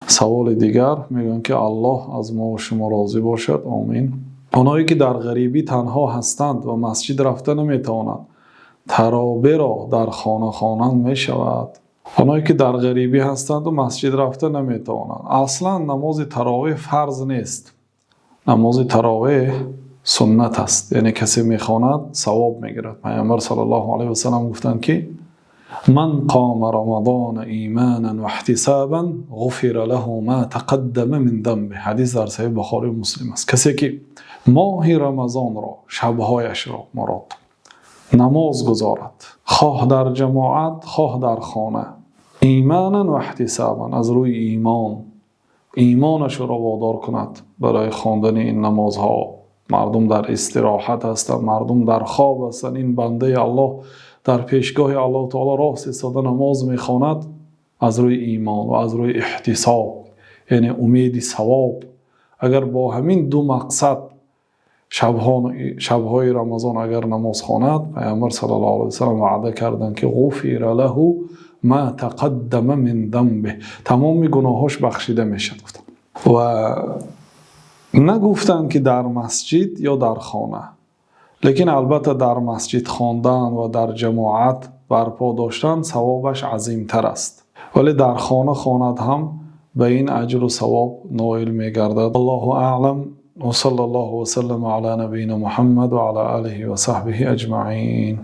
سوال دیگر میگن که الله از ما و شما راضی باشد. آمین. آنهایی که در غریبی تنها هستند و مسجد رفته نمیتوانند، تراویح را در خانه خوانند می شود؟ آنهایی که در غریبی هستند و مسجد رفته نمیتوانند، اصلا نماز تراویح فرض نیست. نماز تراویح سنت است، یعنی کسی میخواند ثواب میگیرد. پیامبر صلی الله علیه و سلم گفتند که من قام رمضان ایمانا و احتسابا غفر له ما تقدم من ذنبه. حدیث در صحیح بخاری و مسلم است. کسی که ماه رمضان را، شبهایش را مراد نماز گذارد، خواه در جماعت خواه در خانه، ایمانا و احتسابا، از روی ایمانش را وادار کند برای خواندن این نمازها. مردم در استراحت هستند، مردم در خواب هستند، این بنده الله در پیشگاه الله تعالی راست ایستاده نماز میخواند، از روی ایمان و از روی احتساب، یعنی امید ثواب. اگر با همین دو مقصد شبهای رمضان اگر نماز خواند، پیامبر صلی الله علیه و سلم وعده کردند که غفر له ما تقدم من ذنبه، تمام گناهاش بخشیده میشد. و نگفتند که در مسجد یا در خانه، لیکن البته در مسجد خواندن و در جماعت برپا داشتن ثوابش عظیمتر است، ولی در خانه خواند هم به این اجر و ثواب نائل میگردد. الله اعلم و صلی الله و سلم علی نبینا محمد و علی آله و صحبه اجمعین.